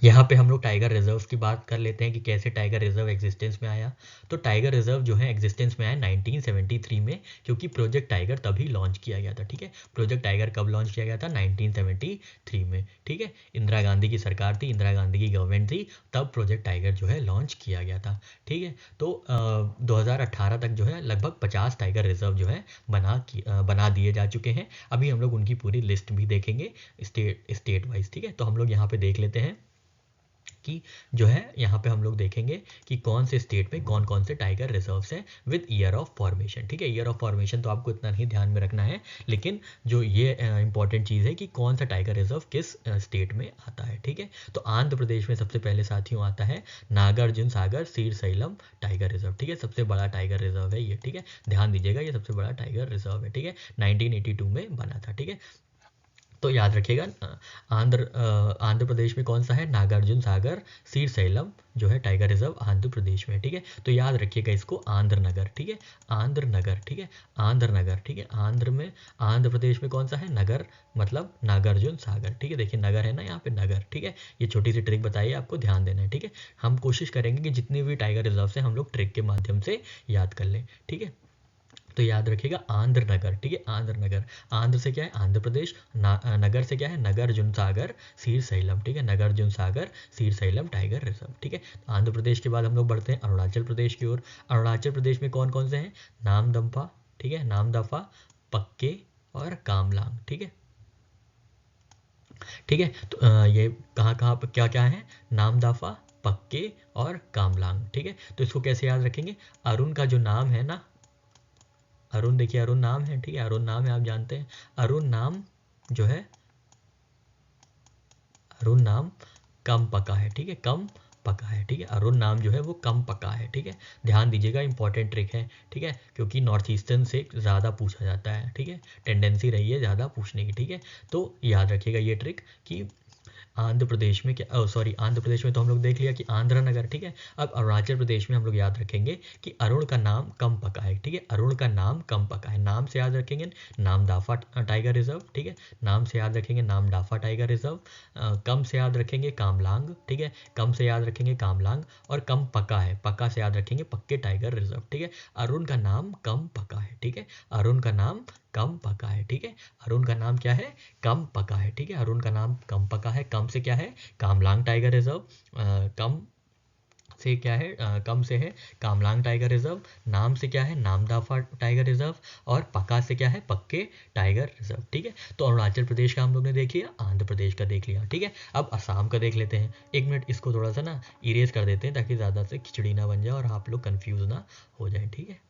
यहाँ पे हम लोग टाइगर रिजर्व की बात कर लेते हैं कि कैसे टाइगर रिजर्व एग्जिस्टेंस में आया। तो टाइगर रिजर्व जो है एग्जिस्टेंस में आया 1973 में, क्योंकि प्रोजेक्ट टाइगर तभी लॉन्च किया गया था। ठीक है, प्रोजेक्ट टाइगर कब लॉन्च किया गया था? 1973 में। ठीक है, इंदिरा गांधी की सरकार थी, इंदिरा गांधी की गवर्नमेंट थी, तब प्रोजेक्ट टाइगर जो है लॉन्च किया गया था। ठीक है, तो 2018 तक जो है लगभग 50 टाइगर रिजर्व जो है बना दिए जा चुके हैं। अभी हम लोग उनकी पूरी लिस्ट भी देखेंगे स्टेट वाइज। ठीक है, तो हम लोग यहाँ पे देख लेते हैं कि जो है यहाँ पे हम लोग देखेंगे कि कौन से स्टेट में कौन कौन से टाइगर रिजर्व्स हैं विद ईयर ऑफ फॉर्मेशन। ठीक है, ईयर ऑफ फॉर्मेशन तो आपको इतना नहीं ध्यान में रखना है, लेकिन जो ये इंपॉर्टेंट चीज़ है कि कौन सा टाइगर रिजर्व किस स्टेट में आता है। ठीक है, तो आंध्र प्रदेश में सबसे पहले साथियों आता है नागार्जुन सागर सीर सैलम टाइगर रिजर्व। ठीक है, सबसे बड़ा टाइगर रिजर्व है ये। ठीक है, ध्यान दीजिएगा, ये सबसे बड़ा टाइगर रिजर्व है। ठीक है, 1982 में बना था। ठीक है, तो याद रखिएगा आंध्र प्रदेश में कौन सा है? नागार्जुन सागर सीर सैलम जो है टाइगर रिजर्व आंध्र प्रदेश में। ठीक है, तो याद रखिएगा इसको आंध्र नगर। ठीक है, आंध्र नगर। ठीक है, आंध्र नगर। ठीक है, आंध्र प्रदेश में कौन सा है? नगर मतलब नागार्जुन सागर। ठीक है, देखिए नगर है ना यहाँ पे, नगर। ठीक है, ये छोटी सी ट्रिक बताइए, आपको ध्यान देना है। ठीक है, हम कोशिश करेंगे कि जितनी भी टाइगर रिजर्व से हम लोग ट्रिक के माध्यम से याद कर लें। ठीक है, तो याद रखिएगा आंध्र नगर। ठीक है, आंध्र नगर। आंध्र से क्या है? आंध्र प्रदेश। नगर से क्या है? नागार्जुन सागर सीर सैलम। ठीक है, नागार्जुन सागर सीर सैलम टाइगर रिजर्व। ठीक है, आंध्र प्रदेश के बाद हम लोग बढ़ते हैं अरुणाचल प्रदेश की ओर। अरुणाचल प्रदेश में कौन कौन से हैं? नामदफा। ठीक है, नामदफा, पक्के और कामलांग। ठीक है, ठीक है, तो ये कहाँ कहाँ पर क्या क्या है? नामदफा, पक्के और कामलांग। ठीक है, तो इसको कैसे याद रखेंगे? अरुण का जो नाम है ना, अरुण, देखिए अरुण नाम है। ठीक है, अरुण नाम है, आप जानते हैं अरुण नाम जो है, अरुण नाम कम पका है। ठीक है, कम पका है। ठीक है, अरुण नाम जो है वो कम पका है। ठीक है, ध्यान दीजिएगा, इंपॉर्टेंट ट्रिक है। ठीक है, क्योंकि नॉर्थ ईस्टर्न से ज़्यादा पूछा जाता है। ठीक है, टेंडेंसी रही है ज़्यादा पूछने की। ठीक है, तो याद रखिएगा ये ट्रिक कि आंध्र प्रदेश में क्या, सॉरी, आंध्र प्रदेश में तो हम लोग देख लिया कि आंध्र नगर। ठीक है, अब अरुणाचल प्रदेश में हम लोग याद रखेंगे कि अरुण का नाम कम पका है। ठीक है, अरुण का नाम कम पका है, नाम से याद रखेंगे नामदाफा टाइगर रिजर्व। ठीक है, नाम से याद रखेंगे नामदाफा टाइगर रिजर्व। कम से याद रखेंगे कामलांग। ठीक है, कम से याद रखेंगे कामलांग, और कम पका है, पका से याद रखेंगे पक्के टाइगर रिजर्व। ठीक है, अरुण का नाम कम पका है। ठीक है, अरुण का नाम कम पका है। ठीक है, अरुण का नाम क्या है? कम पका है। ठीक है, अरुण का नाम कम पका है। कम से क्या है? Kamlang tiger reserve. कम से क्या है? कम से है कामलांग टाइगर रिजर्व। नाम से क्या है? Namdapha tiger reserve. और पका से क्या है? पक्के टाइगर रिजर्व। ठीक है, तो अरुणाचल प्रदेश का हम लोग ने देख लिया, आंध्र प्रदेश का देख लिया। ठीक है, अब असम का देख लेते हैं। एक मिनट, इसको थोड़ा सा ना इरेज कर देते हैं ताकि ज़्यादा से खिचड़ी ना बन जाए और आप लोग कन्फ्यूज ना हो जाए। ठीक है,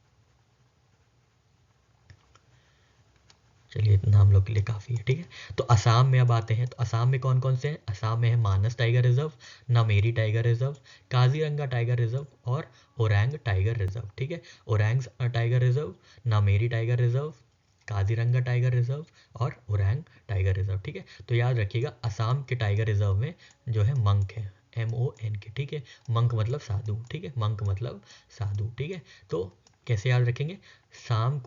चलिए इतना हम लोग के लिए काफ़ी है। ठीक है, तो असम में अब आते हैं। तो असम में कौन कौन से हैं? असम में है Manas tiger reserve, Nameri tiger reserve, Kaziranga tiger reserve और ओरंग टाइगर रिजर्व। ठीक है, Orang tiger reserve, Nameri tiger reserve, Kaziranga tiger reserve और ओरंग टाइगर रिजर्व। ठीक है, तो याद रखिएगा असम के टाइगर रिजर्व में जो है मंक है, MONK। ठीक है, मंक मतलब साधु। ठीक है, मंक मतलब साधु। ठीक है, तो कैसे याद रखेंगे? शाम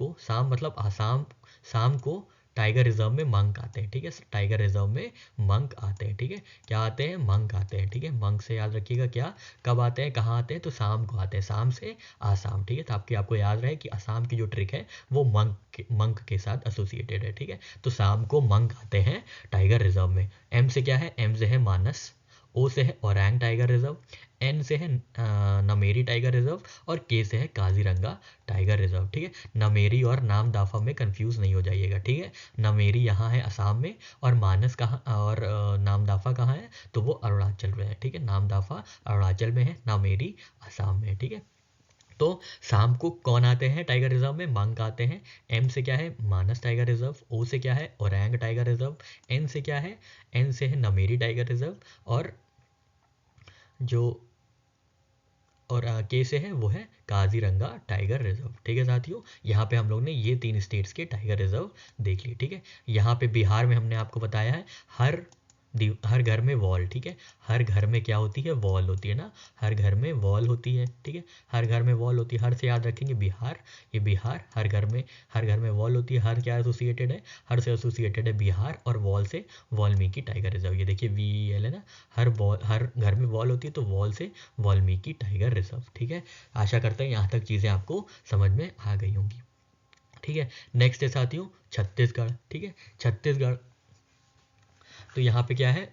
मतलब आसाम, शाम को टाइगर रिजर्व में मंक आते हैं। ठीक है, टाइगर रिजर्व में मंक आते हैं। ठीक है, क्या आते हैं? मंक आते हैं। ठीक है, मंक से याद रखिएगा क्या, कब आते हैं, कहाँ आते हैं? तो शाम को आते हैं, शाम से आसाम। ठीक है, तो आपको याद रहे कि आसाम की जो ट्रिक है वो मंक के साथ एसोसिएटेड है। ठीक है, तो शाम को मंक आते हैं टाइगर रिजर्व में। एम से क्या है? एम से है मानस, ओ से है ओरंग टाइगर रिजर्व, एन से है नमेरी टाइगर रिजर्व और के से है काजीरंगा टाइगर रिजर्व। ठीक है, नमेरी और नामदाफा में कंफ्यूज नहीं हो जाइएगा। ठीक है, नमेरी यहाँ है असम में, और मानस कहाँ और नामदाफा कहाँ है? तो वो अरुणाचल में है। ठीक है, नामदाफा अरुणाचल में है, नामेरी असम में है। ठीक है, तो शाम को कौन आते हैं टाइगर रिजर्व में? मंक आते हैं। एम से क्या है? मानस टाइगर रिजर्व, ओ से क्या है? ओरंग टाइगर रिजर्व, एन से क्या है? एन से है नमेरी टाइगर रिजर्व, और जो और के से है वो है काजीरंगा टाइगर रिजर्व। ठीक है साथियों, यहाँ पे हम लोग ने ये 3 स्टेट्स के टाइगर रिजर्व देख लिए। ठीक है, यहाँ पे बिहार में हमने आपको बताया है हर हर घर में वॉल, ठीक है, हर घर में क्या होती है, वॉल होती है ना, हर घर में वॉल होती है, ठीक है, हर घर में वॉल होती है, हर से याद रखेंगे बिहार, ये बिहार, हर घर में वॉल होती है, हर क्या एसोसिएटेड है, हर से एसोसिएटेड है बिहार, और वॉल से वाल्मीकि टाइगर रिजर्व, ये देखिए VEL है ना, हर घर में वॉल होती है तो वॉल से वाल्मीकि टाइगर रिजर्व, ठीक है। आशा करते हैं यहाँ तक चीज़ें आपको समझ में आ गई होंगी, ठीक है। नेक्स्ट है साथियों छत्तीसगढ़, ठीक है, छत्तीसगढ़, तो यहाँ पे क्या है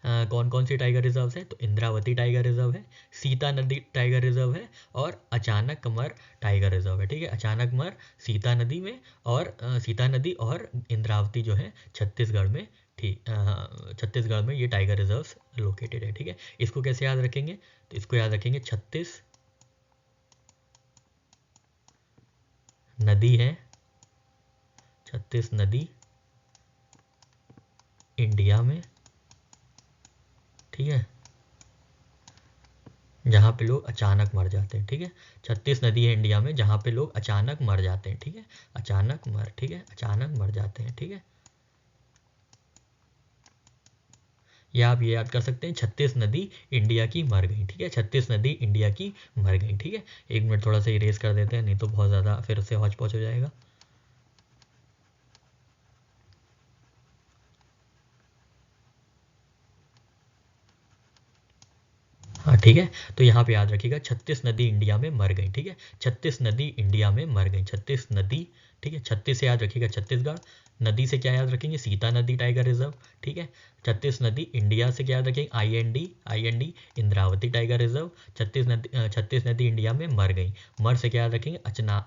कौन कौन सी टाइगर रिजर्व है, तो इंद्रावती टाइगर रिजर्व है, सीता नदी टाइगर रिजर्व है, और अचानकमर टाइगर रिजर्व है, ठीक है। अचानकमर सीता नदी में, और सीता नदी और इंद्रावती जो है छत्तीसगढ़ में, ठीक, छत्तीसगढ़ में ये टाइगर रिजर्व लोकेटेड है, ठीक है। इसको कैसे याद रखेंगे, तो इसको याद रखेंगे छत्तीस नदी है, छत्तीस नदी इंडिया में, ठीक है, जहाँ पे लोग अचानक मर जाते हैं, ठीक है। 36 नदी है इंडिया में जहाँ पे लोग अचानक मर जाते हैं, ठीक है, अचानक मर, ठीक है, अचानक मर जाते हैं, ठीक है। या आप ये याद कर सकते हैं 36 नदी इंडिया की मर गई, ठीक है, 36 नदी इंडिया की मर गई, ठीक है। एक मिनट थोड़ा सा इरेज कर देते हैं, नहीं तो बहुत ज़्यादा फिर से हौच पौच हो जाएगा। हाँ ठीक है, तो यहाँ पे याद रखिएगा 36 नदी इंडिया में मर गई, ठीक है, 36 नदी इंडिया में मर गई, 36 नदी, ठीक है। 36 से याद रखिएगा छत्तीसगढ़, नदी से क्या याद रखेंगे, सीता नदी टाइगर रिजर्व, ठीक है। 36 नदी इंडिया से क्या याद रखेंगे, IND इंद्रावती टाइगर रिजर्व। 36 नदी इंडिया में मर गई, मर से क्या याद रखेंगे,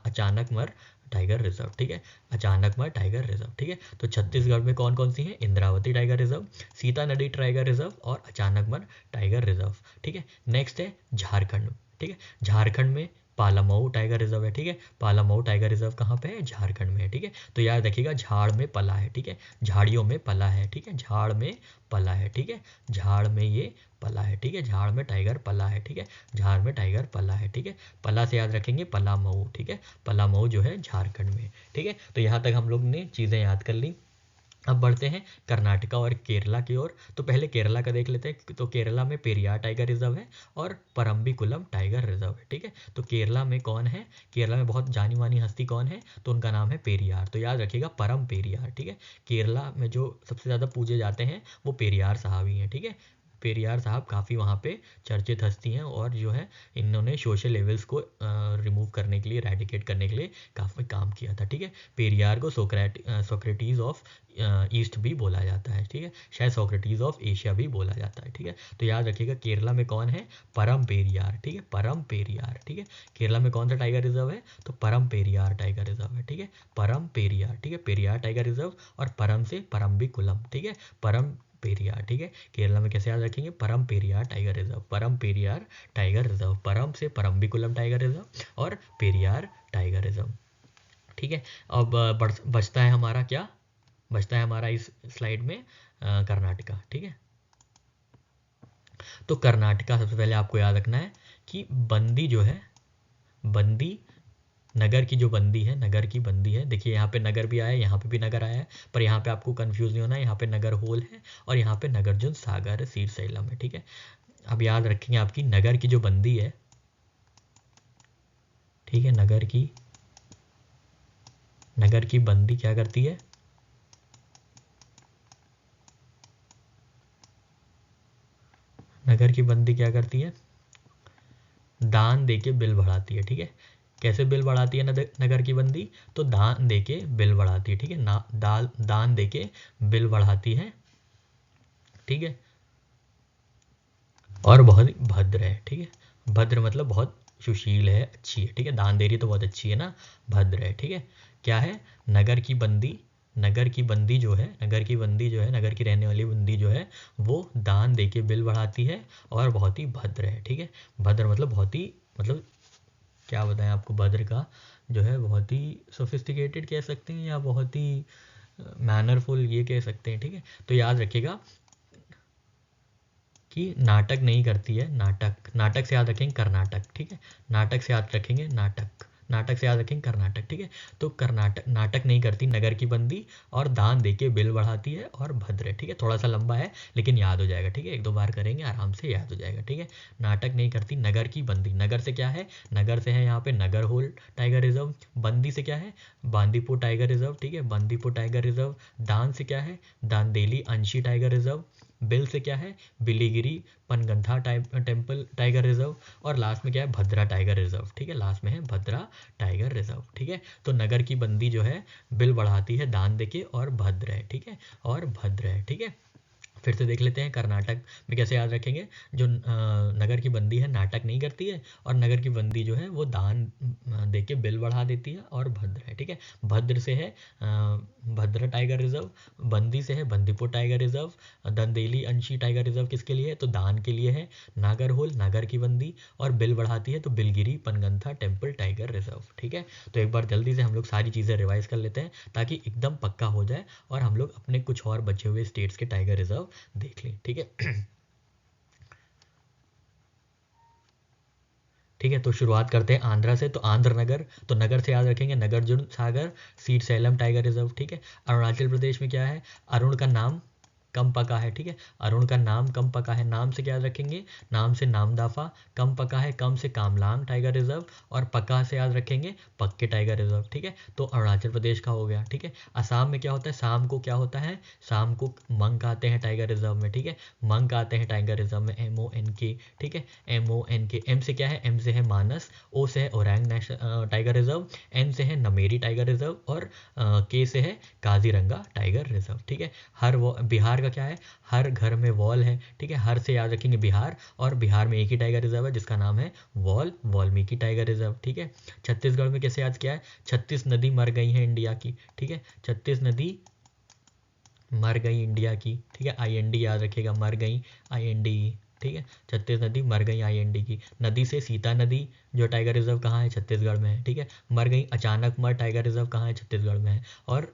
अचानक मर टाइगर रिजर्व, ठीक है, अचानक मर टाइगर रिजर्व, ठीक है। तो छत्तीसगढ़ में कौन कौन सी है, इंद्रावती टाइगर रिजर्व, सीता नदी टाइगर रिजर्व, और अचानक मर टाइगर रिजर्व, ठीक है। नेक्स्ट है झारखंड, ठीक है, झारखंड में पालामऊ टाइगर रिजर्व है, ठीक है, पालामऊ टाइगर रिजर्व कहाँ पे है, झारखंड में है, ठीक है। तो याद रखिएगा झाड़ में पला है, ठीक है, झाड़ियों में पला है, ठीक है, झाड़ में पला है, ठीक है, झाड़ में ये पला है, ठीक है, झाड़ में टाइगर पला है, ठीक है, झाड़ में टाइगर पला है, ठीक है। पला से याद रखेंगे पलामऊ, ठीक है, पलामऊ जो है झारखंड में, ठीक है। तो यहाँ तक हम लोग ने चीज़ें याद कर ली। अब बढ़ते हैं कर्नाटका और केरला की ओर। तो पहले केरला का देख लेते हैं, तो केरला में पेरियार टाइगर रिजर्व है और परम्बिकुलम टाइगर रिजर्व है, ठीक है। तो केरला में कौन है, केरला में बहुत जानी मानी हस्ती कौन है, तो उनका नाम है पेरियार, तो याद रखिएगा परम पेरियार, ठीक है। केरला में जो सबसे ज़्यादा पूजे जाते हैं वो पेरियार साहब ही हैं, ठीक है। पेरियार साहब काफ़ी वहाँ पे चर्चित हस्ती हैं, और जो है इन्होंने सोशल लेवल्स को रिमूव करने के लिए, रेडिकेट करने के लिए काफ़ी काम किया था, ठीक है। पेरियार को सोक्रेटिस ऑफ ईस्ट भी बोला जाता है, ठीक है, शायद सोक्रेटिस ऑफ एशिया भी बोला जाता है, ठीक है। तो याद रखिएगा केरला में कौन है, परम पेरियार, ठीक है, परम पेरियार, ठीक है। केरला में कौन सा टाइगर रिजर्व है, तो परम पेरियार टाइगर रिजर्व है, ठीक है, परम पेरियार, ठीक है, पेरियार टाइगर रिजर्व, और परम से परम्बिकुलम, ठीक है, परम पेरियार, ठीक है। केरला में कैसे याद रखेंगे, परम पेरियार टाइगर रिजर्व, परम पेरियार टाइगर रिजर्व, परम से परम्बिकुलम टाइगर रिजर्व और पेरियार टाइगर रिजर्व, ठीक है। अब बचता है हमारा क्या, बचता है हमारा इस स्लाइड में कर्नाटका, ठीक है। तो कर्नाटका सबसे पहले आपको याद रखना है कि बंदी जो है, बंदी नगर की जो बंदी है, नगर की बंदी है, देखिए यहाँ पे नगर भी आया है, यहाँ पे भी नगर आया है, पर यहाँ पे आपको कंफ्यूज नहीं होना है, यहाँ पे नगर होल है और यहाँ पे नगार्जुन सागर है, श्रीशैलम है, ठीक है। अब याद रखेंगे आपकी नगर की जो बंदी है, ठीक है, नगर की बंदी क्या करती है, नगर की बंदी क्या करती है, दान देके बिल बढ़ाती है, ठीक है। कैसे बिल बढ़ाती है नगर की बंदी, तो दान देके बिल बढ़ाती है, ठीक है, दान देके बिल बढ़ाती है, ठीक है, और बहुत ही भद्र है, ठीक है, भद्र मतलब बहुत सुशील है, अच्छी है, ठीक है, दान दे रही है तो बहुत अच्छी है ना, भद्र है, ठीक है। क्या है, नगर की बंदी, नगर की बंदी जो है, नगर की बंदी जो है, नगर की रहने वाली बंदी जो है, वो दान दे के बिल बढ़ाती है और बहुत ही भद्र है, ठीक है। भद्र मतलब बहुत ही, मतलब क्या बताएं आपको, भद्र का जो है बहुत ही सोफिस्टिकेटेड कह सकते हैं, या बहुत ही मैनरफुल ये कह सकते हैं, ठीक है। तो याद रखिएगा कि नाटक नहीं करती है, नाटक, नाटक से याद रखेंगे कर्नाटक, ठीक है, नाटक से याद रखेंगे नाटक, नाटक से याद रखेंगे कर्नाटक, ठीक है। तो कर्नाटक, नाटक नहीं करती नगर की बंदी और दान देके बिल बढ़ाती है और भद्र है, ठीक है। थोड़ा सा लंबा है लेकिन याद हो जाएगा, ठीक है। एक दो बार करेंगे आराम से याद हो जाएगा, ठीक है। नाटक नहीं करती नगर की बंदी, नगर से क्या है, नगर से है यहाँ पे नगर होल टाइगर रिजर्व। बंदी से क्या है, बांदीपुर टाइगर रिजर्व, ठीक है, बांदीपुर टाइगर रिजर्व। दान से क्या है, दांदेली अंशी टाइगर रिजर्व। बिल से क्या है, बिलीगिरी पनगंथा टेम्पल टाइगर रिजर्व। और लास्ट में क्या है, भद्रा टाइगर रिजर्व, ठीक है, लास्ट में है भद्रा टाइगर रिजर्व, ठीक है। तो नगर की बंदी जो है बिल बढ़ाती है दान देके और भद्र है, ठीक है, और भद्र है, ठीक है। फिर से देख लेते हैं कर्नाटक में कैसे याद रखेंगे। जो नगर की बंदी है नाटक नहीं करती है और नगर की बंदी जो है वो दान देके बिल बढ़ा देती है और भद्र है, ठीक है। भद्र से है भद्र टाइगर रिजर्व, बंदी से है बंदीपुर टाइगर रिजर्व, दंदेली अंशी टाइगर रिजर्व किसके लिए है, तो दान के लिए है, नागरहोल नागर की बंदी, और बिल बढ़ाती है तो बिलगिरी पनगंथा टेम्पल टाइगर रिजर्व, ठीक है। तो एक बार जल्दी से हम लोग सारी चीज़ें रिवाइज कर लेते हैं ताकि एकदम पक्का हो जाए और हम लोग अपने कुछ और बचे हुए स्टेट्स के टाइगर रिजर्व देख लें, ठीक है। ठीक है, तो शुरुआत करते हैं आंध्रा से। तो आंध्र नगर, तो नगर से याद रखेंगे Nagarjuna Sagar seed slam tiger reserve, ठीक है। अरुणाचल प्रदेश में क्या है, अरुण का नाम कम पका है, ठीक है, अरुण का नाम कम पका है। नाम से क्या याद रखेंगे, नाम से नामदाफा, कम पका है कम से कामलांग टाइगर रिजर्व, और पका से याद रखेंगे पक्के टाइगर रिजर्व, ठीक है। तो अरुणाचल प्रदेश का हो गया, ठीक है। असम में क्या होता है, शाम को क्या होता है, शाम को मंक आते हैं टाइगर रिजर्व में, ठीक है, मंक आते हैं टाइगर रिजर्व में, MONK, ठीक है, MONK। एम से क्या है, एम से है मानस, ओ से है Orang national tiger reserve, N से है नमेरी टाइगर रिजर्व, और के से है काजीरंगा टाइगर रिजर्व, ठीक है। हर वो बिहार का क्या है, हर घर में वॉल है, ठीक है, हर से याद रखेंगे बिहार, और बिहार में एक ही टाइगर रिजर्व है जिसका नाम है वॉल वाल्मीकि टाइगर रिजर्व, ठीक है। छत्तीसगढ़ में कैसे याद किया है, 36 नदी मर गई हैं इंडिया की, ठीक है, 36 नदी मर गई इंडिया की, ठीक है, IND याद रखिएगा, मर गई IND, ठीक है, 36 नदी मर गई IND की। नदी से सीता नदी जो टाइगर रिजर्व कहाँ है, छत्तीसगढ़ में है, ठीक है। मर गई अचानक मर टाइगर रिजर्व कहाँ है, छत्तीसगढ़ में है। और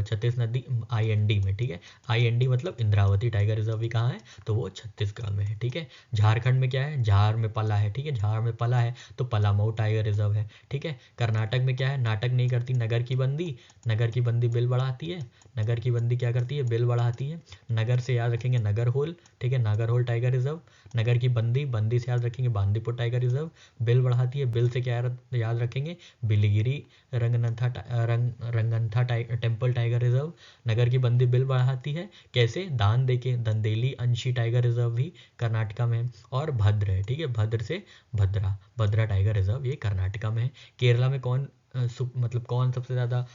36 नदी IND में, ठीक है, IND मतलब इंद्रावती टाइगर रिजर्व भी कहाँ है, तो वो छत्तीसगढ़ में है, ठीक है। झारखंड में क्या है, झार में पला है, ठीक है, झार में पला है तो पलामऊ टाइगर रिजर्व है, ठीक है। कर्नाटक में क्या है, नाटक नहीं करती नगर की बंदी, नगर की बंदी बिल बढ़ाती है, नगर की बंदी क्या करती है, बिल बढ़ाती है। नगर से याद रखेंगे नगर होल, ठीक है, नागर होल टाइगर रिजर्व। नगर की बंदी, बंदी से याद रखेंगे बांदीपुर टाइगर रिजर्व, बिल बढ़ाती है, बिल से क्या याद रखेंगे, बिलीगिरी रंगनथा टेम्पल टाइगर रिजर्व। नगर की बंदी बिल बढ़ाती है कैसे, दान देके, दंदेली अंशी टाइगर रिजर्व भी कर्नाटका में है। और भद्र है, ठीक है, भद्र से भद्रा, भद्रा टाइगर रिजर्व ये कर्नाटका में है। केरला में कौन मतलब कौन सबसे ज़्यादा,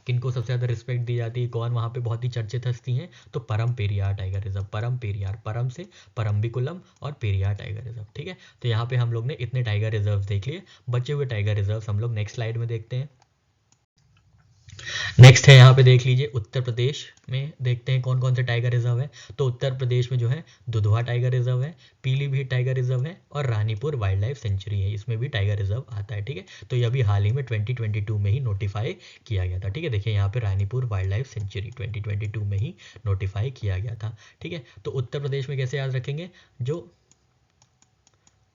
किनको सबसे ज़्यादा रिस्पेक्ट दी जाती है, कौन वहाँ पे बहुत ही चर्चित हस्ती हैं, तो परम पेरियार टाइगर रिजर्व, परम पेरियार, परम से परम्बिकुलम और पेरियार टाइगर रिजर्व, ठीक है। तो यहाँ पे हम लोग ने इतने टाइगर रिजर्व देख लिए। बचे हुए टाइगर रिजर्व हम लोग नेक्स्ट स्लाइड में देखते हैं। नेक्स्ट है यहाँ पे देख लीजिए, उत्तर प्रदेश में देखते हैं कौन कौन से टाइगर रिजर्व है। तो उत्तर प्रदेश में जो है दुधवा टाइगर रिजर्व है, पीलीभीत टाइगर रिजर्व है, और रानीपुर वाइल्ड लाइफ सेंचुरी है, इसमें भी टाइगर रिजर्व आता है, ठीक है। तो ये अभी हाल ही में 2022 में ही नोटिफाई किया गया था, ठीक है। देखिए यहाँ पे रानीपुर वाइल्ड लाइफ सेंचुरी 2022 में ही नोटिफाई किया गया था, ठीक है। तो उत्तर प्रदेश में कैसे याद रखेंगे, जो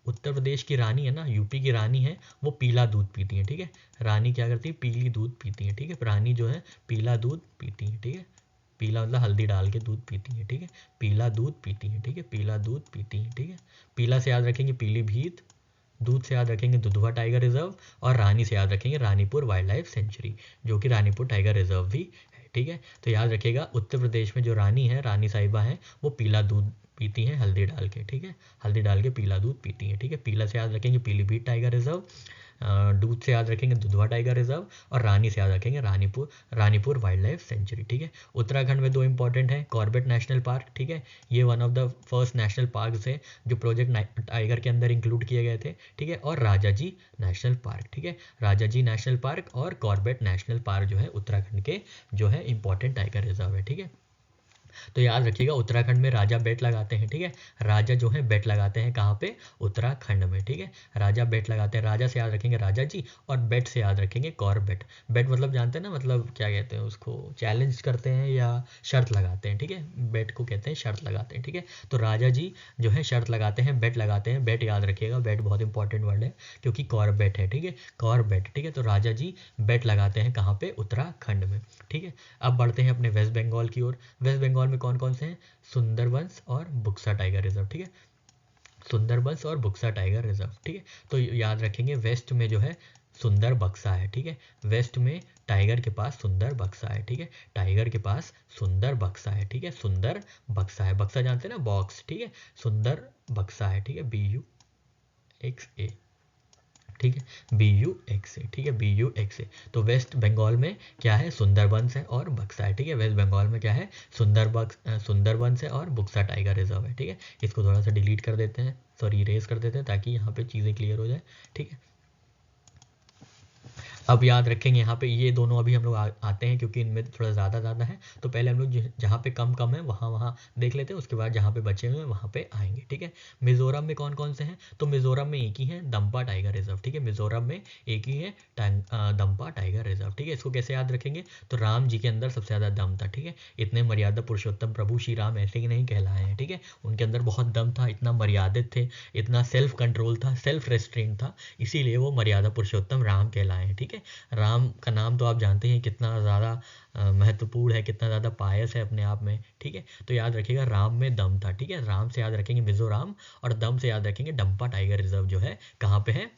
उत्तर प्रदेश की रानी है ना, यूपी की रानी है, वो पीला दूध पीती है, ठीक है। रानी क्या करती है, पीली दूध पीती है, ठीक है, रानी जो है पीला दूध पीती है, ठीक है, पीला मतलब हल्दी डाल के दूध पीती है, ठीक है, पीला दूध पीती है, ठीक है, पीला दूध पीती है, ठीक है। पीला से याद रखेंगे पीलीभीत, दूध से याद रखेंगे दुधवा टाइगर रिजर्व, और रानी से याद रखेंगे रानीपुर वाइल्ड लाइफ सेंचुरी जो कि रानीपुर टाइगर रिजर्व भी है, ठीक है। तो याद रखिएगा उत्तर प्रदेश में जो रानी है, रानी साहिबा है, वो पीला दूध पीती हैं हल्दी डाल के, ठीक है, हल्दी डाल के पीला दूध पीती हैं, ठीक है। पीला से याद रखेंगे पीलीभीत टाइगर रिजर्व, दूध से याद रखेंगे दुधवा टाइगर रिजर्व, और रानी से याद रखेंगे रानीपुर वाइल्ड लाइफ सेंचुरी, ठीक है। उत्तराखंड में दो इंपॉर्टेंट है, कॉर्बेट नेशनल पार्क, ठीक है, ये one of the first national park है जो प्रोजेक्ट टाइगर के अंदर इंक्लूड किए गए थे, ठीक है। और राजाजी नेशनल पार्क, ठीक है, राजाजी नेशनल पार्क और कॉर्बेट नेशनल पार्क जो है उत्तराखंड के जो है इंपॉर्टेंट टाइगर रिजर्व है, ठीक है। तो याद रखिएगा उत्तराखंड में राजा बेट लगाते हैं, ठीक है। राजा जो है बेट लगाते हैं कहाँ पे, उत्तराखंड में, ठीक है। राजा बेट लगाते हैं, राजा से याद रखेंगे राजा जी, और बेट से याद रखेंगे कॉर्बेट। बेट मतलब जानते हैं ना, मतलब क्या कहते हैं उसको, चैलेंज करते हैं या शर्त लगाते हैं, ठीक है। बेट को कहते हैं शर्त लगाते हैं, ठीक है। तो राजा जी जो है शर्त लगाते हैं, बेट लगाते हैं। बेट याद रखिएगा, बेट बहुत इंपॉर्टेंट वर्ड है क्योंकि कॉर्बेट है, ठीक है, कॉर्बेट, ठीक है। तो राजा जी बेट लगाते हैं कहाँ पे, उत्तराखंड में, ठीक है। अब बढ़ते हैं अपने वेस्ट बंगाल की ओर। वेस्ट बंगाल में कौन कौन से हैं, सुंदरबंस और बुक्सा टाइगर रिजर्व, ठीक है। सुंदरबंस और बुक्सा टाइगर रिजर्व, ठीक है। तो याद रखेंगे वेस्ट में जो है सुंदर बक्सा है, ठीक है। वेस्ट में टाइगर के पास सुंदर बक्सा है, ठीक है। टाइगर के पास सुंदर बक्सा है, ठीक है। सुंदर बक्सा है, बक्सा जानते हैं ना, बॉक्स, ठीक है। सुंदर बक्सा है, ठीक है, BUXA, ठीक है, BUXA, ठीक है, BUXA। तो वेस्ट बंगाल में क्या है, सुंदरबंस है और बक्सा है, ठीक है। वेस्ट बंगाल में क्या है, सुंदरबंस है और बुक्सा टाइगर रिजर्व है, ठीक है। इसको थोड़ा सा डिलीट कर देते हैं, सॉरी इरेज कर देते हैं ताकि यहाँ पे चीज़ें क्लियर हो जाए, ठीक है। अब याद रखेंगे यहाँ पे ये दोनों अभी हम लोग आते हैं क्योंकि इनमें थोड़ा ज़्यादा है, तो पहले हम लोग जहाँ पे कम है वहाँ देख लेते हैं, उसके बाद जहाँ पे बचे हुए हैं वहाँ पे आएंगे, ठीक है। मिज़ोरम में कौन कौन से हैं, तो मिज़ोरम में एक ही है, दम्पा टाइगर रिजर्व, ठीक है। मिज़ोरम में एक ही है दम्पा टाइगर रिजर्व, ठीक है। इसको कैसे याद रखेंगे, तो राम जी के अंदर सबसे ज़्यादा दम था, ठीक है। इतने मर्यादा पुरुषोत्तम प्रभु श्री राम ऐसे ही नहीं कहलाए हैं, ठीक है। उनके अंदर बहुत दम था, इतना मर्यादित थे, इतना सेल्फ कंट्रोल था, सेल्फ रेस्ट्रेंट था, इसीलिए वो मर्यादा पुरुषोत्तम राम कहलाए हैं, ठीक है। राम का नाम तो आप जानते हैं कितना ज़्यादा महत्वपूर्ण है, कितना ज़्यादा पायस है अपने आप में, ठीक है। तो याद रखिएगा राम में दम था, ठीक है। राम से याद रखेंगे मिजोरम और दम से याद रखेंगे डंपा टाइगर रिजर्व जो है कहाँ पे है,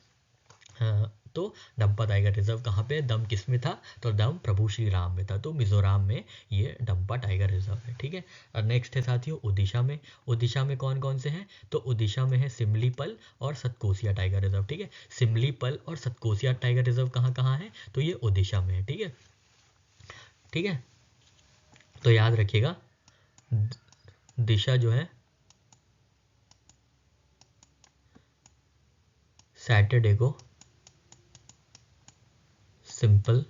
तो डंपा टाइगर रिजर्व कहाँ पे, दम किस में था, तो दम प्रभु श्री राम में था, तो मिजोरम में ये डंपा टाइगर रिजर्व है, ठीक है। और नेक्स्ट है साथियों उड़ीसा में। उड़ीसा में कौन कौन से हैं, तो उड़ीसा में है सिमलीपल और सतकोसिया टाइगर रिजर्व, ठीक है। सिमलीपल और सतकोसिया टाइगर रिजर्व कहाँ कहाँ है, तो ये उड़ीसा में है, ठीक है, ठीक है। तो याद रखिएगा दिशा जो है सैटरडे को सिंपल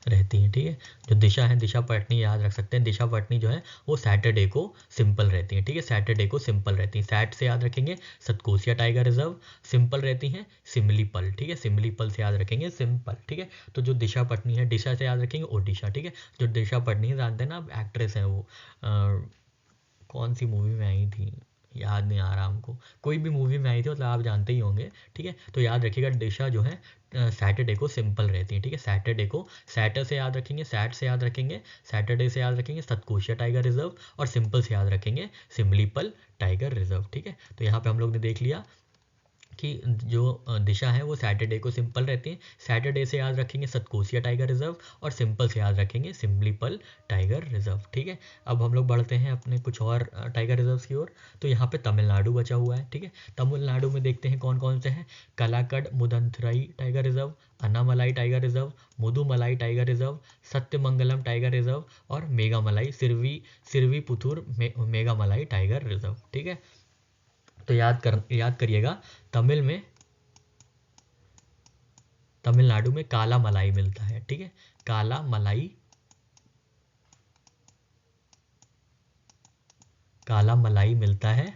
रहती हैं, ठीक है। जो दिशा है, दिशा पटनी याद रख सकते हैं, दिशा पटनी जो है वो सैटरडे को सिंपल रहती हैं, ठीक है। सैटरडे को सिंपल रहती हैं, सैट से याद रखेंगे सतकोसिया टाइगर रिजर्व, सिंपल रहती हैं सिमलीपल, ठीक है। सिमलीपल से याद रखेंगे सिंपल, ठीक है। तो जो दिशा पटनी है, दिशा से याद रखेंगे ओडिशा, ठीक है। जो दिशा पटनी है जानते हैं ना, एक्ट्रेस है वो, कौन सी मूवी में आई थी याद नहीं आ रहा हमको, कोई भी मूवी में आई थी, मतलब आप जानते ही होंगे, ठीक है। तो याद रखिएगा दिशा जो है सैटरडे को सिंपल रहती है, ठीक है। सैटरडे को सैटर से याद रखेंगे, सैट से याद रखेंगे, सैटरडे से याद रखेंगे सतकोशिया टाइगर रिजर्व, और सिंपल से याद रखेंगे सिमलीपल टाइगर रिजर्व, ठीक है। तो यहाँ पे हम लोग ने देख लिया कि जो दिशा है वो सैटरडे को सिंपल रहती है, सैटरडे से याद रखेंगे सतकोसिया टाइगर रिजर्व और सिंपल से याद रखेंगे सिमलीपल टाइगर रिजर्व, ठीक है। अब हम लोग बढ़ते हैं अपने कुछ और टाइगर रिजर्व्स की ओर। तो यहाँ पे तमिलनाडु बचा हुआ है, ठीक है। तमिलनाडु में देखते हैं कौन कौन से हैं, Kalakad Mundanthurai tiger reserve, Anamalai tiger reserve, Mudumalai tiger reserve, Sathyamangalam tiger reserve और मेघामलाई सिरवीपुथुर मेघामलाई टाइगर रिजर्व, ठीक है। तो याद करिएगा तमिलनाडु में काला मलाई मिलता है, ठीक है। काला मलाई मिलता है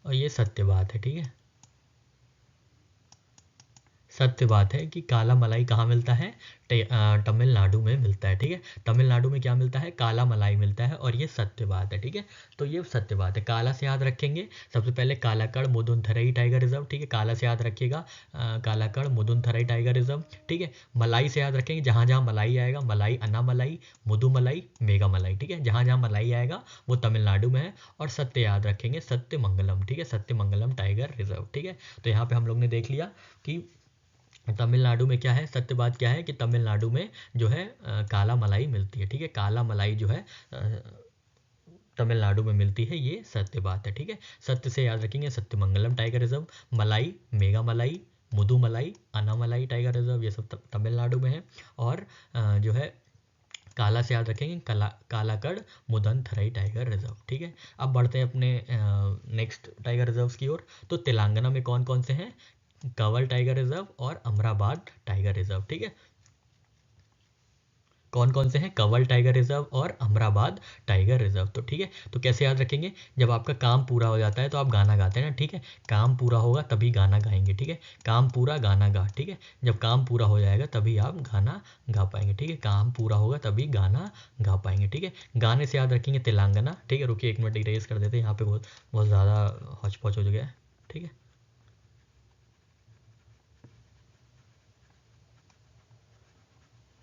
और ये सत्य बात है, ठीक है। सत्य बात है कि काला मलाई कहाँ मिलता है, तमिलनाडु में मिलता है, ठीक है। तमिलनाडु में क्या मिलता है, काला मलाई मिलता है और ये सत्य बात है, ठीक है। तो ये सत्य बात है। काला से याद रखेंगे सबसे पहले कालाकड़ मुदुनथरई टाइगर रिजर्व, ठीक है। काला से याद रखिएगा कालाकड़ मुदुनथरई टाइगर रिजर्व, ठीक है। मलाई से याद रखेंगे जहाँ जहाँ मलाई आएगा, मलाई, अन्नामलाई, मुदुमलाई, मेघामलाई, ठीक है। जहाँ जहाँ मलाई आएगा वो तमिलनाडु में है। और सत्य याद रखेंगे सत्यमंगलम, ठीक है, सत्यमंगलम टाइगर रिजर्व, ठीक है। तो यहाँ पे हम लोग ने देख लिया कि तमिलनाडु में क्या है, सत्य बात क्या है कि तमिलनाडु में जो है काला मलाई मिलती है, ठीक है। काला मलाई जो है तमिलनाडु में मिलती है, ये सत्य बात है, ठीक है। सत्य से याद रखेंगे सत्यमंगलम टाइगर रिजर्व, मलाई, मेगा मलाई, मुदुमलाई, अन्नामलाई टाइगर रिजर्व, ये सब तमिलनाडु में है। और जो है काला से याद रखेंगे कालाकड़ मुदनथरई टाइगर रिजर्व, ठीक है। अब बढ़ते हैं अपने नेक्स्ट टाइगर रिजर्व्स की ओर। तो तेलंगाना में कौन कौन से हैं, कंवल टाइगर रिजर्व और अमराबाद टाइगर रिजर्व, ठीक है। कौन कौन से हैं, कंवल टाइगर रिजर्व और अमराबाद टाइगर रिजर्व। तो ठीक है, तो कैसे याद रखेंगे, जब आपका काम पूरा हो जाता है तो आप गाना गाते हैं ना, ठीक है, काम पूरा होगा तभी गाना गाएंगे, ठीक है, काम पूरा गाना गा, ठीक है, जब काम पूरा हो जाएगा तभी आप गाना गा पाएंगे, ठीक है, काम पूरा होगा तभी गाना गा पाएंगे, ठीक है। गाने से याद रखेंगे तेलंगाना, ठीक है, रुकिए 1 मिनट इरेज कर देते हैं, यहाँ पे बहुत बहुत ज़्यादा हौच पौच हो गया है, ठीक है।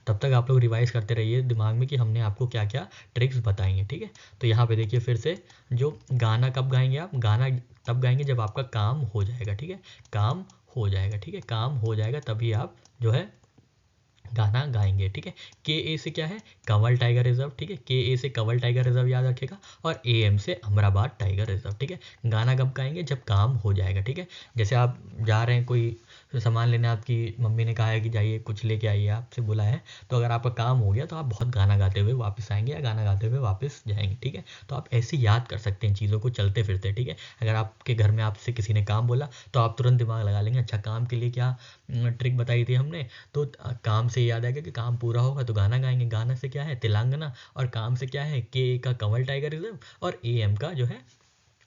तब तक आप लोग रिवाइज करते रहिए दिमाग में कि हमने आपको क्या क्या ट्रिक्स बताई हैं, ठीक है। तो यहाँ पे देखिए फिर से, जो गाना कब गाएंगे आप, गाना तब गाएंगे जब आपका काम हो जाएगा, ठीक है, काम हो जाएगा, ठीक है, काम हो जाएगा तभी आप जो है गाना गाएंगे, ठीक है। के ए से क्या है, कंवल टाइगर रिजर्व, ठीक है, के ए से कंवल टाइगर रिजर्व याद रखेगा, और ए एम से अमराबाद टाइगर रिजर्व, ठीक है। गाना कब गाएंगे, जब काम हो जाएगा, ठीक है। जैसे आप जा रहे हैं कोई सामान लेने, आपकी मम्मी ने कहा है कि जाइए कुछ लेके आइए, आपसे बोला है, तो अगर आपका काम हो गया तो आप बहुत गाना गाते हुए वापस आएंगे या गाना गाते हुए वापस जाएंगे, ठीक है। तो आप ऐसे याद कर सकते हैं चीज़ों को चलते फिरते, ठीक है। अगर आपके घर में आपसे किसी ने काम बोला तो आप तुरंत दिमाग लगा लेंगे, अच्छा काम के लिए क्या ट्रिक बताई थी हमने, तो काम से याद आएगा कि काम पूरा होगा तो गाना गाएंगे, गाना से क्या है तेलंगाना, और काम से क्या है के का कंवल टाइगर रिजर्व, और ए एम का जो है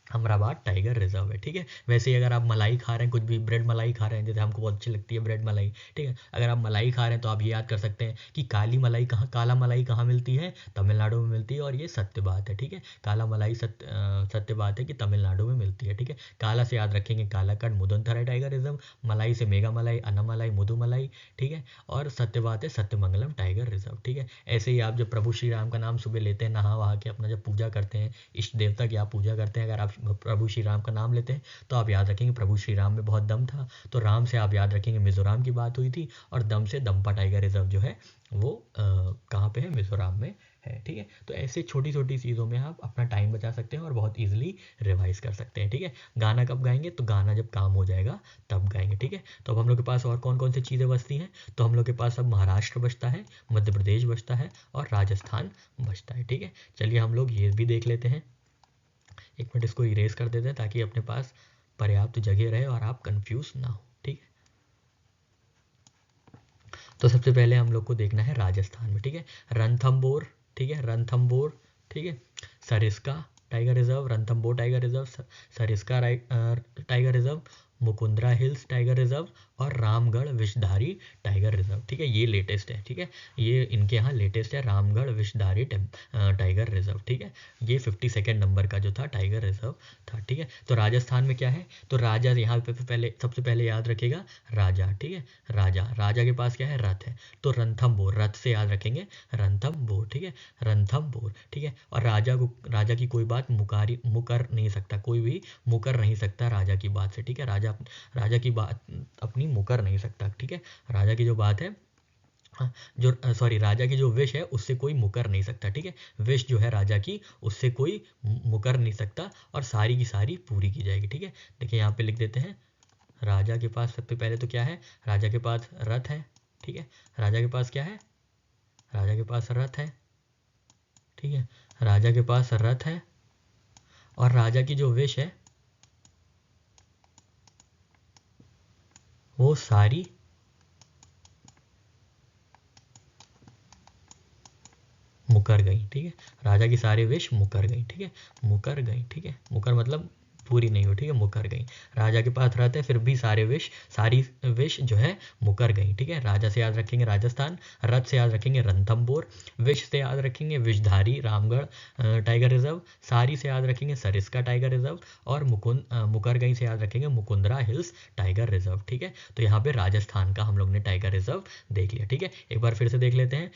अमराबाद टाइगर रिजर्व है, ठीक है। वैसे ही अगर आप मलाई खा रहे हैं, कुछ भी ब्रेड मलाई खा रहे हैं, जैसे हमको बहुत अच्छी लगती है ब्रेड मलाई, ठीक है, अगर आप मलाई खा रहे हैं तो आप ये याद कर सकते हैं कि काली मलाई कहाँ, काला मलाई कहाँ मिलती है, तमिलनाडु में मिलती है, और ये सत्य बात है, ठीक है, काला मलाई सत्य बात है कि तमिलनाडु में मिलती है, ठीक है। काला से याद रखेंगे कालाकट मुदनथराई टाइगर रिजर्व, मलाई से मेगा मलाई, अन्नामलाई, मुदुमलाई, ठीक है, और सत्य बात है सत्यमंगलम टाइगर रिजर्व, ठीक है। ऐसे ही आप जब प्रभु श्री राम का नाम सुबह लेते हैं, नहा वहा के अपना जब पूजा करते हैं, इष्ट देवता की आप पूजा करते हैं, अगर आप प्रभु श्री राम का नाम लेते हैं तो आप याद रखेंगे प्रभु श्री राम में बहुत दम था, तो राम से आप याद रखेंगे मिजोरम की बात हुई थी, और दम से दम्पा टाइगर रिजर्व जो है वो कहाँ पे है, मिजोरम में है, ठीक है। तो ऐसे छोटी छोटी चीज़ों में आप अपना टाइम बचा सकते हैं और बहुत ईजिली रिवाइज कर सकते हैं, ठीक है। गाना कब गाएंगे, तो गाना जब काम हो जाएगा तब गाएंगे, ठीक है। तो अब हम लोग के पास और कौन कौन सी चीज़ें बचती हैं, तो हम लोग के पास अब महाराष्ट्र बचता है, मध्य प्रदेश बचता है, और राजस्थान बचता है, ठीक है। चलिए हम लोग ये भी देख लेते हैं, 1 मिनट इसको इरेज कर देते हैं ताकि अपने पास पर्याप्त जगह रहे और आप कंफ्यूज ना हो, ठीक है। तो सबसे पहले हम लोग को देखना है राजस्थान में, ठीक है, रणथंबोर, ठीक है, रणथंबोर, ठीक है, Sariska tiger reserve, Ranthambore tiger reserve, Sariska tiger reserve, Mukundra hills tiger reserve, और रामगढ़ विषधारी टाइगर रिजर्व, ठीक है, ये लेटेस्ट है, ठीक है, ये इनके यहाँ लेटेस्ट है, रामगढ़ विषधारी टाइगर रिजर्व, ठीक है, ये 52 नंबर का जो था टाइगर रिजर्व था, ठीक है। तो राजस्थान में क्या है, तो राजा यहाँ पे पहले सबसे पहले याद रखेगा राजा, ठीक है, राजा, राजा के पास क्या है, रथ है, तो रणथंबोर, रथ से याद रखेंगे रणथंबोर, ठीक है, रणथंबोर, ठीक है। और राजा की कोई बात मुकर नहीं सकता, कोई भी मुकर नहीं सकता राजा की बात से, ठीक है, राजा की बात अपनी मुकर नहीं सकता, ठीक है, राजा की जो बात है, हाँ, जो सॉरी राजा की जो विश है उससे कोई मुकर नहीं सकता, ठीक है, विश जो है राजा की उससे कोई मुकर नहीं सकता, और सारी की सारी पूरी की जाएगी, ठीक है। देखिए यहाँ पे लिख देते हैं, राजा के पास सबसे पहले तो क्या है, राजा के पास रथ है, ठीक है, राजा के पास क्या है, राजा के पास रथ है, ठीक है, राजा के पास रथ है, और राजा की जो विश है वो सारी मुकर गई, ठीक है, राजा की सारी विश मुकर गई, ठीक है, मुकर गई, ठीक है, मुकर मतलब पूरी नहीं हुई, ठीक है, मुकर गई, राजा के पास रहते फिर भी सारी विश जो है मुकर गई, ठीक है। राजा से याद रखेंगे राजस्थान, रथ से याद रखेंगे रणथंबोर, विश से याद रखेंगे विषधारी रामगढ़ टाइगर रिजर्व, सारी से याद रखेंगे सरिस्का टाइगर रिजर्व, और मुकर गई से याद रखेंगे मुकुंदरा हिल्स टाइगर रिजर्व, ठीक है। तो यहाँ पे राजस्थान का हम लोग ने टाइगर रिजर्व देख लिया, ठीक है। एक बार फिर से देख लेते हैं,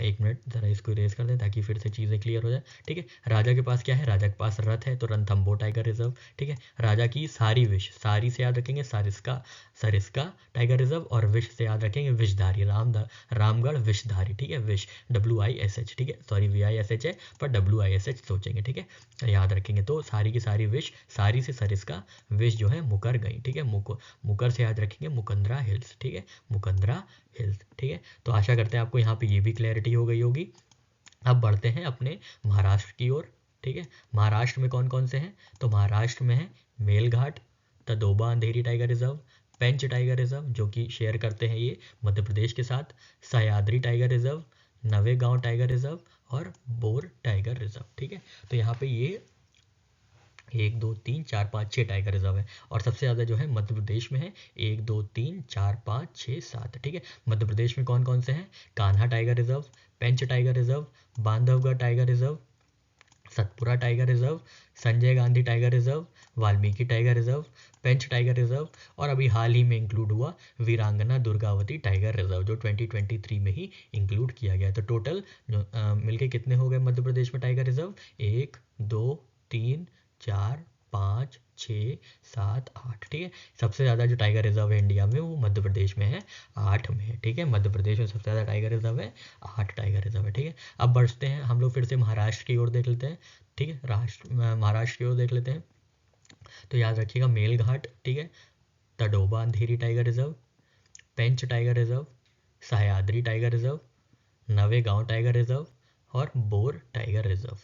1 मिनट ज़रा इसको इरेज कर दें ताकि फिर से चीज़ें क्लियर हो जाए, ठीक है। राजा के पास क्या है, राजा के पास रथ है, तो रणथंबोर टाइगर रिजर्व, ठीक है। राजा की सारी विश, सारी से याद रखेंगे सरिस्का टाइगर रिजर्व, और विश से याद रखेंगे विषधारी रामगढ़ विषधारी, ठीक है, विश WISH, ठीक है, सॉरी VISH है पर WISH सोचेंगे, ठीक है, याद रखेंगे। तो सारी की सारी विश, सारी से सरिस्का विश जो है मुकर गई, ठीक है, मुकर से याद रखेंगे मुकंदरा हिल्स, ठीक है, मुकंदरा हिल्स, ठीक है। तो आशा करते हैं आपको यहाँ पे ये भी क्लैरिटी हो गई होगी। अब बढ़ते हैं अपने महाराष्ट्र की ओर, ठीक है। महाराष्ट्र में कौन कौन से हैं, तो महाराष्ट्र में है मेलघाट, तदोबा अंधेरी tiger reserve, Pench tiger reserve जो कि शेयर करते हैं ये मध्य प्रदेश के साथ, Sahyadri tiger reserve, Navegaon tiger reserve और बोर टाइगर रिजर्व। ठीक है, तो यहाँ पे ये 1 2 3 4 5 6 टाइगर रिजर्व है और सबसे ज़्यादा जो है मध्य प्रदेश में है, 1 2 3 4 5 6 7। ठीक है, मध्य प्रदेश में कौन कौन से हैं? Kanha tiger reserve, Pench tiger reserve, Bandhavgarh tiger reserve, Satpura tiger reserve, Sanjay Gandhi tiger reserve, Valmiki tiger reserve, Pench tiger reserve और अभी हाल ही में इंक्लूड हुआ वीरांगना दुर्गावती टाइगर रिजर्व जो 2023 में ही इंक्लूड किया गया। तो टोटल मिलके कितने हो गए मध्य प्रदेश में टाइगर रिजर्व? 1 2 3 4 5 6 7 8। ठीक है, सबसे ज़्यादा जो टाइगर रिजर्व है इंडिया में वो मध्य प्रदेश में है, 8 में है। ठीक है, मध्य प्रदेश में सबसे ज़्यादा टाइगर रिजर्व है, 8 टाइगर रिजर्व है। ठीक है, अब बढ़ते हैं हम लोग फिर से महाराष्ट्र की ओर देख लेते हैं। ठीक है, महाराष्ट्र की ओर देख लेते हैं। तो याद रखिएगा मेलघाट, ठीक है, Tadoba Andhari tiger reserve, Pench tiger reserve, Sahyadri tiger reserve, Navegaon tiger reserve और बोर टाइगर रिजर्व।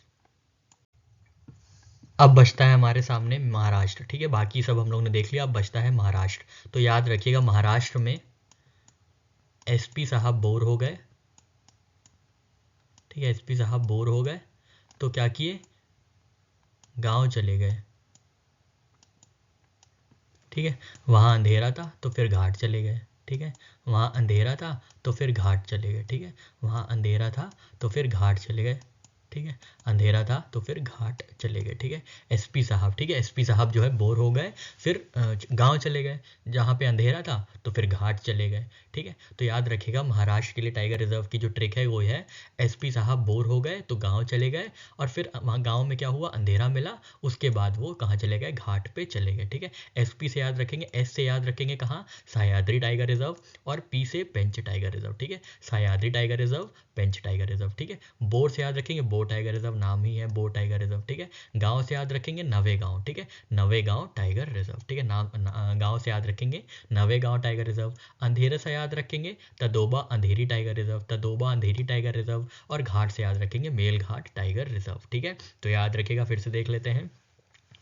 अब बचता है हमारे सामने महाराष्ट्र। ठीक है, बाकी सब हम लोग ने देख लिया, अब बचता है महाराष्ट्र। तो याद रखिएगा महाराष्ट्र में एसपी साहब बोर हो गए। ठीक है, एसपी साहब बोर हो गए तो क्या किए? गांव चले गए। ठीक है, वहाँ अंधेरा था तो फिर घाट चले गए। ठीक है, वहाँ अंधेरा था तो फिर घाट चले गए। ठीक है, वहाँ अंधेरा था तो फिर घाट चले गए। ठीक है, अंधेरा था तो फिर घाट चले गए। ठीक है, एसपी साहब, ठीक है, एसपी साहब जो है बोर हो गए, फिर गांव चले गए, जहाँ पे अंधेरा था तो फिर घाट चले गए। ठीक है, तो याद रखिएगा महाराष्ट्र के लिए टाइगर रिजर्व की जो ट्रिक है वो है एसपी साहब बोर हो गए तो गाँव चले गए और फिर वहाँ गाँव में क्या हुआ? अंधेरा मिला, उसके बाद वो कहाँ चले गए? घाट पे चले गए। ठीक है, एसपी से याद रखेंगे, एस से याद रखेंगे कहाँ? सह्याद्री टाइगर रिजर्व और पी से पेंच टाइगर रिजर्व। ठीक है, Sahyadri tiger reserve, Pench tiger reserve. ठीक है, बोर से याद रखेंगे बोर टाइगर रिजर्व, नाम ही है बोर टाइगर रिजर्व। ठीक है, गांव से याद रखेंगे नवेगांव। ठीक है, नवेगांव टाइगर रिजर्व। ठीक है, गांव से याद रखेंगे नवेगांव टाइगर रिजर्व। अंधेरे से याद रखेंगे तदोबा अंधेरी टाइगर रिजर्व, तदोबा अंधेरी टाइगर रिजर्व और घाट से याद रखेंगे मेलघाट टाइगर रिजर्व। ठीक है, तो याद रखिएगा, फिर से देख लेते हैं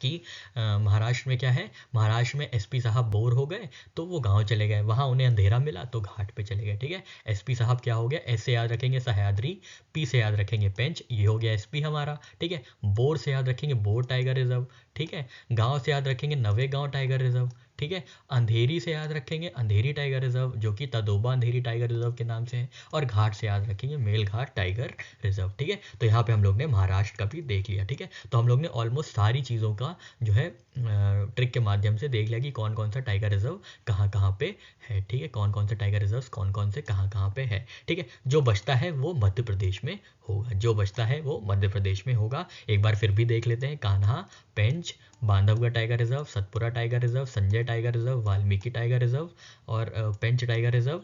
कि महाराष्ट्र में क्या है? महाराष्ट्र में एसपी साहब बोर हो गए तो वो गांव चले गए, वहाँ उन्हें अंधेरा मिला तो घाट पे चले गए। ठीक है, एसपी साहब क्या हो गया? एस से याद रखेंगे सह्याद्री, पी से याद रखेंगे पेंच, ये हो गया एसपी हमारा। ठीक है, बोर से याद रखेंगे बोर टाइगर रिजर्व। ठीक है, गांव से याद रखेंगे नवेगांव टाइगर रिजर्व। ठीक है, अंधेरी से याद रखेंगे अंधेरी टाइगर रिजर्व जो कि तदोबा अंधेरी टाइगर रिजर्व के नाम से है और घाट से याद रखेंगे मेलघाट टाइगर रिजर्व। ठीक है, तो यहाँ पे हम लोग ने महाराष्ट्र का भी देख लिया। ठीक है, तो हम लोग ने ऑलमोस्ट सारी चीज़ों का जो है ट्रिक के माध्यम से देख लिया कि कौन कौन सा टाइगर रिजर्व कहाँ कहाँ पे है। ठीक है, कौन कौन से टाइगर रिजर्व कौन कौन से कहाँ कहाँ पे है। ठीक है, जो बचता है वो मध्य प्रदेश में होगा, जो बचता है वो मध्य प्रदेश में होगा। एक बार फिर भी देख लेते हैं, Kanha, Pench, Bandhavgarh tiger reserve, Satpura tiger reserve, Sanjay tiger reserve, Valmiki tiger reserve और पेंच टाइगर रिजर्व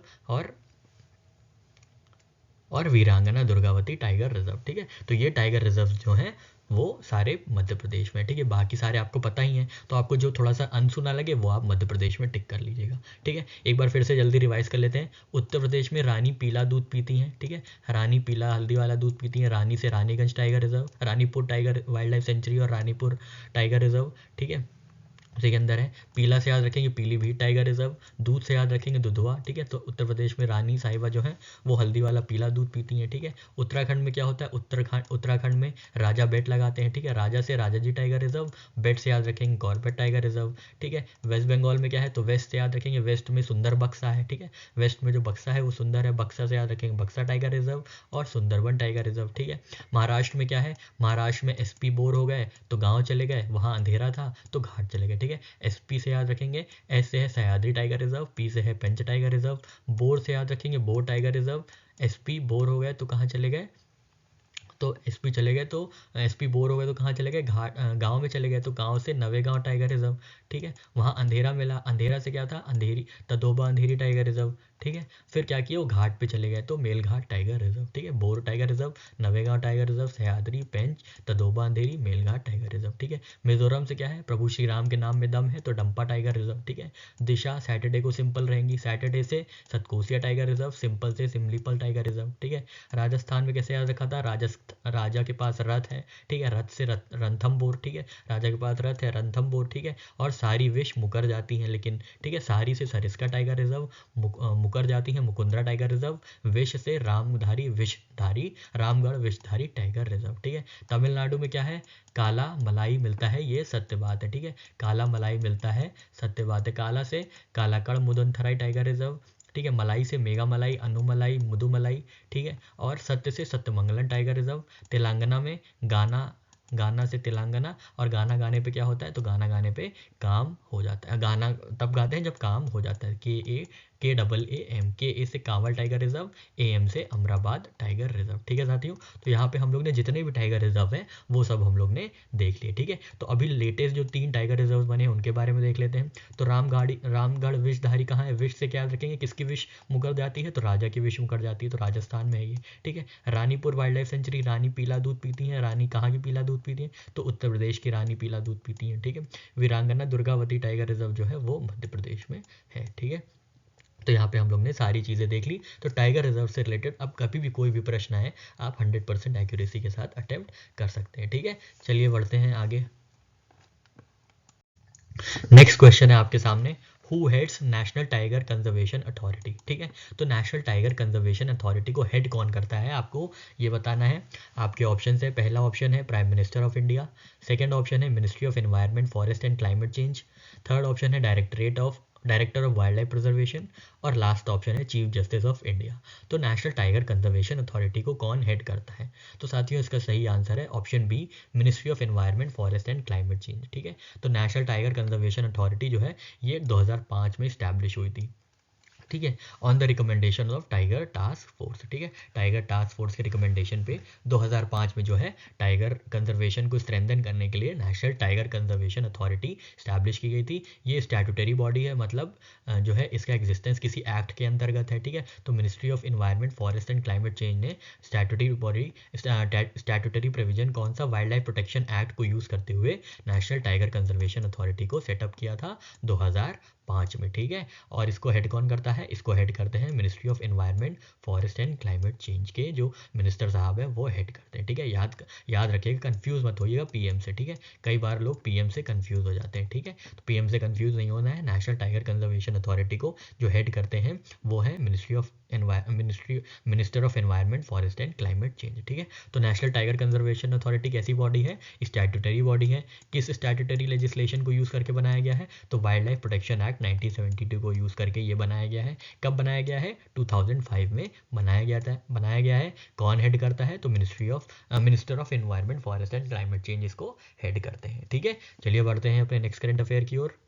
और वीरांगना दुर्गावती टाइगर रिजर्व। ठीक है, तो ये टाइगर रिजर्व जो हैं वो सारे मध्य प्रदेश में। ठीक है, बाकी सारे आपको पता ही हैं, तो आपको जो थोड़ा सा अनसुना लगे वो आप मध्य प्रदेश में टिक कर लीजिएगा। ठीक है, एक बार फिर से जल्दी रिवाइज कर लेते हैं। उत्तर प्रदेश में रानी पीला दूध पीती हैं। ठीक है, रानी पीला हल्दी वाला दूध पीती हैं। रानी से Raniganj tiger reserve, Ranipur tiger wild life sanctuary और रानीपुर टाइगर रिजर्व। ठीक है, उसी के अंदर है। पीला से याद रखेंगे पीलीभीत टाइगर रिजर्व, दूध से याद रखेंगे दुधवा। ठीक है, तो उत्तर प्रदेश में रानी साहिबा जो है वो हल्दी वाला पीला दूध पीती हैं। ठीक है, उत्तराखंड में क्या होता है? उत्तराखंड में राजा बेट लगाते हैं। ठीक है, राजा से राजा जी टाइगर रिजर्व, बेट से याद रखेंगे कॉर्बेट टाइगर रिजर्व। ठीक है, वेस्ट बंगाल में क्या है? तो वेस्ट से याद रखेंगे वेस्ट में सुंदर बक्सा है। ठीक है, वेस्ट में जो बक्सा है वो सुंदर है, बक्सा से याद रखेंगे बक्सा टाइगर रिजर्व और सुंदरबन टाइगर रिजर्व। ठीक है, महाराष्ट्र में क्या है? महाराष्ट्र में एसपी बोर हो गए तो गाँव चले गए, वहाँ अंधेरा था तो घाट चले गए। ठीक है, एसपी से याद रखेंगे, एस से है सह्याद्री टाइगर रिजर्व, पी से है पेंच टाइगर रिजर्व, बोर से याद रखेंगे bore tiger reserve. SP bore हो गए तो कहाँ चले गए? तो एसपी चले गए तो एसपी बोर हो गए तो कहाँ चले गए? गांव में चले गए, तो गांव से नवेगांव टाइगर रिजर्व। ठीक है, वहाँ अंधेरा मिला, अंधेरा से क्या था? अंधेरी, तदोबा अंधेरी टाइगर रिजर्व। ठीक है, फिर क्या किया? वो घाट पे चले गए तो मेलघाट टाइगर रिजर्व। ठीक है, Bor tiger reserve reserve, Navegaon tiger reserve, Sahyadri, Pench, Tadoba Andhari, Melghat tiger reserve. ठीक है। मिजोरम से क्या है, प्रभु श्री राम के नाम में दम है तो डंपा टाइगर रिजर्व। ठीक है। दिशा सैटरडे को सिंपल रहेंगी, सैटरडे से सतकोसिया टाइगर रिजर्व, सिंपल से सिमलीपल टाइगर रिजर्व। ठीक है। राजस्थान में कैसे याद रखा था, राजा के पास रथ है, ठीक है, रथ से रणथंभौर। ठीक है। राजा के पास रथ है, रणथंभौर। ठीक है। और सारी विष मुकर जाती हैं लेकिन, ठीक है, सारी से सरिस्का टाइगर रिजर्व, मुकर जाती हैं मुकुंदरा टाइगर रिजर्व, विष से रामधारी विषधारी, रामगढ़ विषधारी टाइगर रिजर्व। ठीक है। तमिलनाडु में क्या है, काला मलाई मिलता है, ये सत्य बात है। ठीक है। काला मलाई मिलता है, सत्य बात है। काला से कालाकड़ मुदनथराई टाइगर रिजर्व। ठीक है। मलाई से मेगा मलाई, अनुमलाई, मुदुमलाई। ठीक है। और सत्य से सत्यमंगलम टाइगर रिजर्व। तेलंगाना में गाना से तेलंगाना, और गाना गाने पे क्या होता है, तो गाना गाने पे काम हो जाता है। गाना तब गाते हैं जब काम हो जाता है। KAM, KA से कांवल टाइगर रिजर्व, AM से अमराबाद टाइगर रिजर्व। ठीक है साथियों। तो यहाँ पे हम लोग ने जितने भी टाइगर रिजर्व हैं वो सब हम लोग ने देख लिए। ठीक है। तो अभी लेटेस्ट जो 3 टाइगर रिजर्व बने हैं उनके बारे में देख लेते हैं। तो रामगढ़ विषधारी कहाँ है, विष से क्या याद रखेंगे, किसकी विष मुकर जाती है, तो राजा की विष मुकर जाती है, तो राजस्थान में है ये। ठीक है। रानीपुर वाइल्ड लाइफ सेंचुरी, रानी पीला दूध पीती है, रानी कहाँ की पीला दूध पीती है, तो उत्तर प्रदेश की रानी पीला दूध पीती है। ठीक है। वीरांगना दुर्गावती टाइगर रिजर्व जो है वो मध्य प्रदेश में है। ठीक है। तो यहाँ पे हम लोग ने सारी चीज़ें देख ली। तो टाइगर रिजर्व से रिलेटेड अब कभी भी कोई भी प्रश्न आए आप 100% एक्यूरेसी के साथ अटेम्प्ट कर सकते हैं। ठीक है। चलिए बढ़ते हैं आगे। नेक्स्ट क्वेश्चन है आपके सामने, who heads national tiger conservation authority. ठीक है। तो नेशनल टाइगर कंजर्वेशन अथॉरिटी को हेड कौन करता है, आपको ये बताना है। आपके ऑप्शन है, पहला ऑप्शन है prime minister of India, second option है ministry of environment forest and climate change, third option है director of wild life preservation, और लास्ट ऑप्शन है चीफ जस्टिस ऑफ इंडिया। तो नेशनल टाइगर कंजर्वेशन अथॉरिटी को कौन head करता है, तो साथियों इसका सही आंसर है option B, ministry of environment forest and climate change. ठीक है। तो नेशनल टाइगर कंजर्वेशन अथॉरिटी जो है ये 2005 में इस्टेब्लिश हुई थी। ठीक है। On the recommendation of tiger task force. ठीक है। टाइगर टास्क फोर्स के रिकमेंडेशन पे 2005 में जो है टाइगर कंजर्वेशन को स्ट्रेंथन करने के लिए national tiger conservation authority establish की गई थी। ये स्टैट्यूटरी बॉडी है, मतलब जो है इसका एग्जिस्टेंस किसी एक्ट के अंतर्गत है। ठीक है। तो ministry of environment forest and climate change ने स्टैट्यूटरी प्रोविजन कौन सा, वाइल्ड लाइफ प्रोटेक्शन एक्ट को यूज़ करते हुए नेशनल टाइगर कंजर्वेशन अथॉरिटी को सेटअप किया था 2005 में। ठीक है। और इसको हेड कौन करता है, इसको हेड करते हैं ministry of environment forest and climate change के जो मिनिस्टर साहब हैं वो हेड करते हैं। ठीक है। याद रखिएगा, कंफ्यूज मत होइएगा पीएम से। ठीक है। कई बार लोग पीएम से कंफ्यूज हो जाते हैं। ठीक है। तो पीएम से कंफ्यूज नहीं होना है। नेशनल टाइगर कंजर्वेशन अथॉरिटी को जो हेड करते हैं वो है minister of environment forest and climate change. ठीक है। तो नेशनल टाइगर कंजर्वेशन अथॉरिटी कैसी बॉडी है, स्टैट्यूटरी बॉडी है। किस स्टैट्यूटरी लेजिस्लेशन को यूज़ करके बनाया गया है, तो वाइल्ड लाइफ प्रोटेक्शन एक्ट 1972 को यूज़ करके ये बनाया गया है। कब बनाया गया है, 2005 में बनाया गया है। कौन हेड करता है, तो minister of environment forest and climate change इसको हेड करते हैं। ठीक है। चलिए बढ़ते हैं अपने नेक्स्ट करंट अफेयर की ओर।